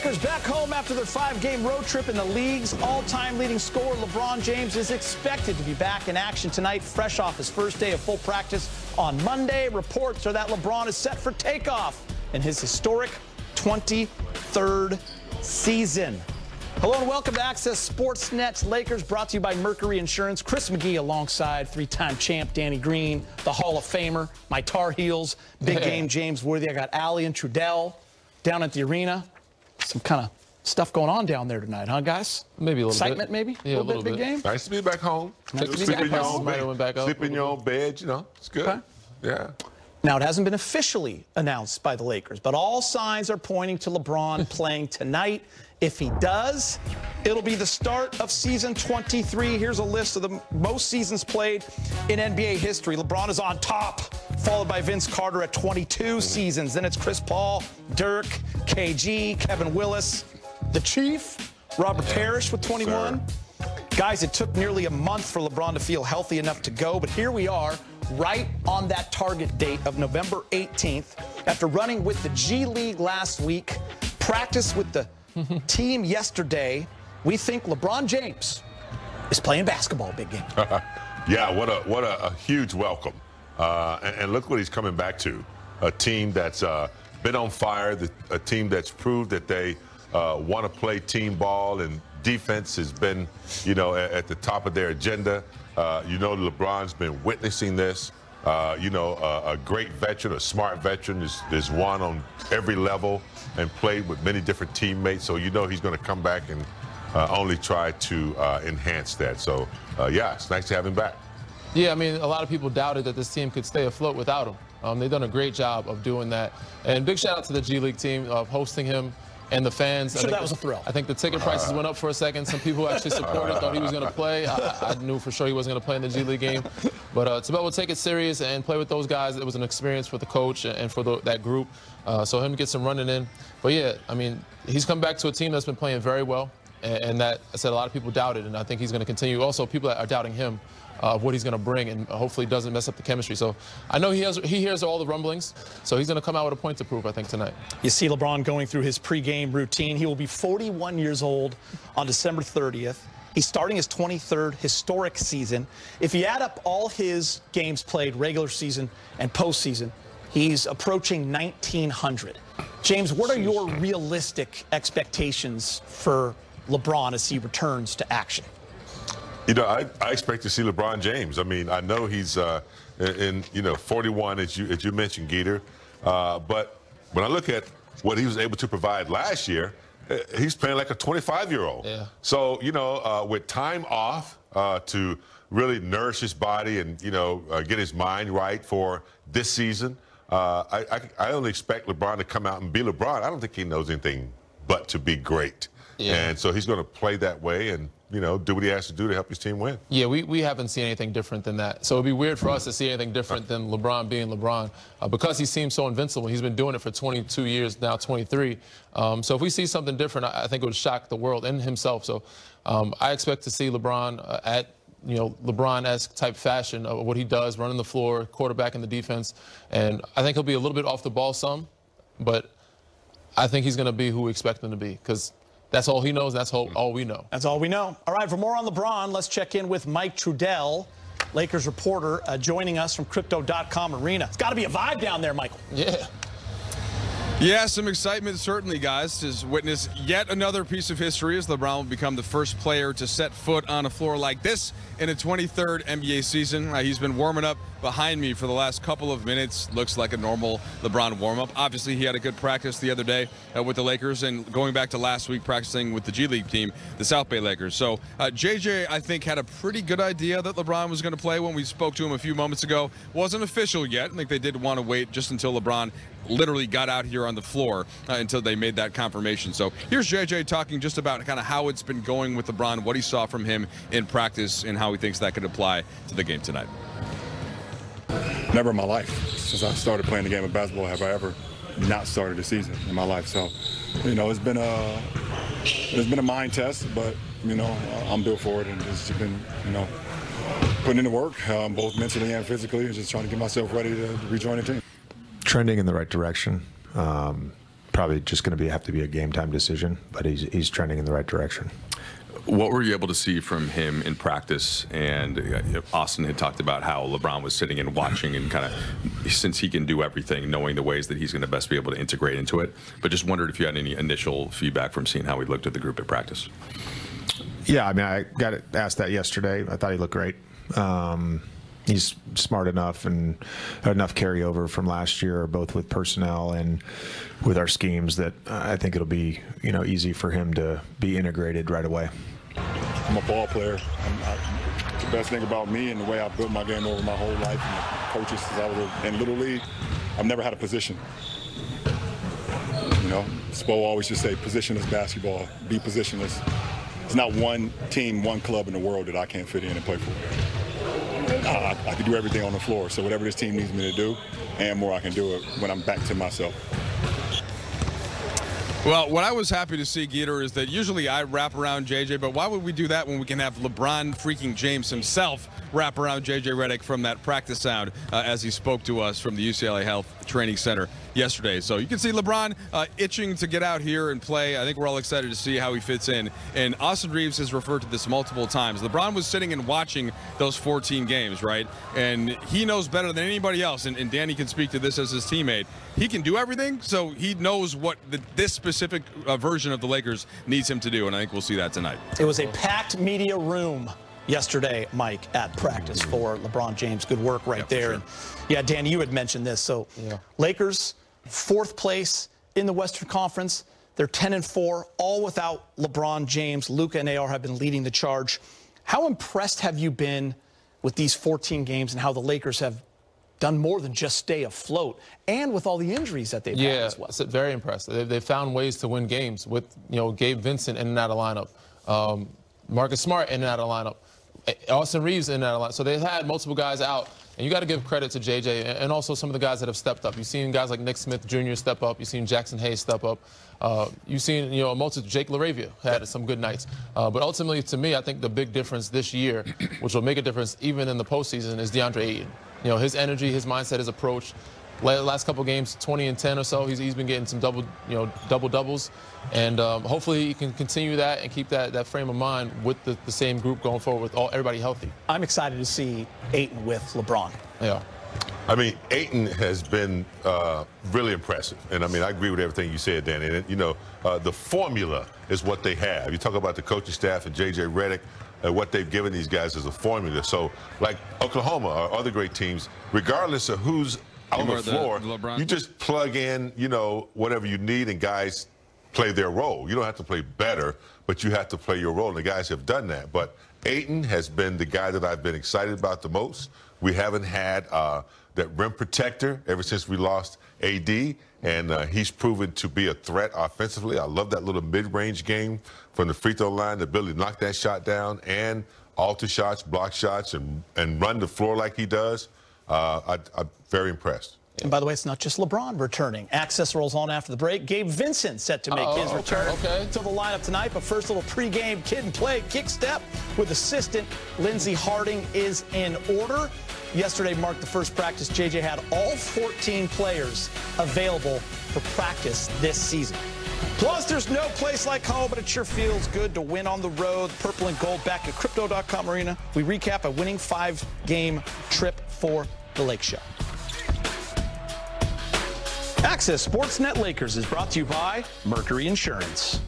Lakers back home after their 5-game road trip, and the league's all-time leading scorer, LeBron James, is expected to be back in action tonight, fresh off his first day of full practice on Monday. Reports are that LeBron is set for takeoff in his historic 23rd season. Hello and welcome to Access Sportsnet's Lakers, brought to you by Mercury Insurance. Chris McGee alongside three-time champ Danny Green, the Hall of Famer, my Tar Heels, big game James Worthy. I got Allie and Trudell down at the arena. Some kind of stuff going on down there tonight, huh, guys? Maybe a little excitement, bit. maybe? Yeah, a little bit. Big game? Nice to be back home. Nice to be Sleep back in your home. own bed. Sleep in your own bed, you know. It's good. Okay. Yeah. Now, it hasn't been officially announced by the Lakers, but all signs are pointing to LeBron playing tonight. If he does, it'll be the start of season 23. Here's a list of the most seasons played in NBA history. LeBron is on top, followed by Vince Carter at 22 seasons. Then it's Chris Paul, Dirk, KG, Kevin Willis, the Chief, Robert Parrish with 21. Guys, it took nearly a month for LeBron to feel healthy enough to go, but here we are, right on that target date of November 18th. After running with the G League last week, practice with the team yesterday, we think LeBron James is playing basketball, big game. Yeah, what a huge welcome. And look what he's coming back to. A team that's been on fire, a team that's proved that they want to play team ball, and defense has been, you know, at the top of their agenda. You know, LeBron's been witnessing this. You know, a great veteran, a smart veteran. There's one on every level and played with many different teammates. So you know he's going to come back and only try to enhance that. So, yeah, it's nice to have him back. Yeah, I mean, a lot of people doubted that this team could stay afloat without him. They've done a great job of doing that. And big shout out to the G League team of hosting him and the fans. I'm sure that was a thrill. I think the ticket prices went up for a second. Some people who actually supported thought he was going to play. I knew for sure he wasn't going to play in the G League game. But Tibet will take it serious and play with those guys. It was an experience for the coach and for that group. So him to get some running in. But yeah, I mean, he's come back to a team that's been playing very well. And that, I said, a lot of people doubted. And I think he's going to continue. Also, people that are doubting him, what he's going to bring, and hopefully doesn't mess up the chemistry. So I know he hears all the rumblings, so he's going to come out with a point to prove, I think, tonight. You see LeBron going through his pregame routine. He will be 41 years old on December 30th. He's starting his 23rd historic season. If you add up all his games played, regular season and postseason, he's approaching 1,900. James, what are your realistic expectations for LeBron as he returns to action? You know, I expect to see LeBron James. I mean, I know he's in, you know, 41, as you mentioned, Geeter. But when I look at what he was able to provide last year, he's playing like a 25-year-old. Yeah. So, you know, with time off to really nourish his body and, you know, get his mind right for this season, I only expect LeBron to come out and be LeBron. I don't think he knows anything but to be great. Yeah. And so he's going to play that way and, you know, do what he has to do to help his team win. Yeah, we haven't seen anything different than that. So it'd be weird for us to see anything different than LeBron being LeBron because he seems so invincible. He's been doing it for 22 years, now 23. So if we see something different, I think it would shock the world and himself. So I expect to see LeBron at, you know, LeBron-esque type fashion of what he does, running the floor, quarterbacking the defense. And I think he'll be a little bit off the ball some, but I think he's going to be who we expect him to be because that's all he knows. That's all we know. That's all we know. All right, for more on LeBron, let's check in with Mike Trudell, Lakers reporter, joining us from Crypto.com Arena. It's got to be a vibe down there, Michael. Yeah. Yeah, some excitement certainly, guys, to witness yet another piece of history as LeBron will become the first player to set foot on a floor like this in a 23rd NBA season. He's been warming up behind me for the last couple of minutes. Looks like a normal LeBron warm-up. Obviously, he had a good practice the other day with the Lakers, and going back to last week practicing with the G League team, the South Bay Lakers. So JJ, I think, had a pretty good idea that LeBron was going to play when we spoke to him a few moments ago. Wasn't official yet. I think they did want to wait just until LeBron literally got out here on the floor until they made that confirmation. So here's JJ talking just about kind of how it's been going with LeBron, what he saw from him in practice, and how he thinks that could apply to the game tonight. Never in my life, since I started playing the game of basketball, have I ever not started a season in my life. So, you know, it's been a mind test, but, you know, I'm built for it, and just been, you know, putting in the work, both mentally and physically, and just trying to get myself ready to rejoin the team. Trending in the right direction. probably just going to have to be a game time decision, but he's trending in the right direction. What were you able to see from him in practice? And Austin had talked about how LeBron was sitting and watching and kind of, since he can do everything, knowing the ways that he's going to best be able to integrate into it. But just wondered if you had any initial feedback from seeing how he looked at the group at practice. Yeah, I mean, I got asked that yesterday. I thought he looked great. He's smart enough and enough carryover from last year, both with personnel and with our schemes, that I think it'll be, easy for him to be integrated right away. I'm a ball player. The best thing about me and the way I built my game over my whole life, and the coaches since I was in Little League, I've never had a position. Spo always just say, positionless basketball, be positionless. There's not one team, one club in the world that I can't fit in and play for. I can do everything on the floor, so whatever this team needs me to do and more, I can do it when I'm back to myself. Well, what I was happy to see, Geeter, is that usually I wrap around JJ, but why would we do that when we can have LeBron freaking James himself wrap around JJ Redick from that practice sound as he spoke to us from the UCLA Health Training Center yesterday. So you can see LeBron itching to get out here and play. I think we're all excited to see how he fits in. And Austin Reeves has referred to this multiple times. LeBron was sitting and watching those 14 games, right? And he knows better than anybody else, and Danny can speak to this as his teammate. He can do everything, so he knows what this specific version of the Lakers needs him to do, and I think we'll see that tonight. It was a packed media room yesterday, Mike, at practice for LeBron James. Good work right there. Sure. And yeah, Danny, you had mentioned this. So Lakers, 4th place in the Western Conference. They're 10-4, all without LeBron James. Luka and AR have been leading the charge. How impressed have you been with these 14 games and how the Lakers have done more than just stay afloat, and with all the injuries that they've had as well? Yeah, very impressed. They've found ways to win games with, Gabe Vincent in and out of lineup, Marcus Smart in and out of lineup, Austin Reeves in and out of lineup. So they've had multiple guys out, and you got to give credit to JJ and also some of the guys that have stepped up. You've seen guys like Nick Smith Jr. step up. You've seen Jackson Hayes step up. You've seen, Jake LaRavia had some good nights. But ultimately, to me, I think the big difference this year, which will make a difference even in the postseason, is DeAndre Ayton. His energy, his mindset, his approach. Last couple games, 20 and 10 or so, he's been getting some double-doubles. And hopefully he can continue that and keep that frame of mind with the same group going forward with everybody healthy. I'm excited to see Ayton with LeBron. Yeah. I mean, Ayton has been really impressive. And, I mean, I agree with everything you said, Danny. And, the formula is what they have. You talk about the coaching staff and J.J. Redick, what they've given these guys is a formula. So, like Oklahoma or other great teams, regardless of who's on the floor, you just plug in, whatever you need, and guys play their role. You don't have to play better, but you have to play your role, and the guys have done that. But Ayton has been the guy that I've been excited about the most. We haven't had that rim protector ever since we lost AD, and he's proven to be a threat offensively. I love that little mid-range game from the free throw line, the ability to knock that shot down and alter shots, block shots, and run the floor like he does. I'm very impressed. And by the way, it's not just LeBron returning. Access rolls on after the break. Gabe Vincent set to make his return to the lineup tonight. But first, a little pregame kid and play kick step with assistant Lindsey Harding is in order. Yesterday marked the first practice. JJ had all 14 players available for practice this season. Plus, there's no place like home, but it sure feels good to win on the road. Purple and gold back at Crypto.com Arena. We recap a winning 5-game trip for the Lake Show. Access Sportsnet Lakers is brought to you by Mercury Insurance.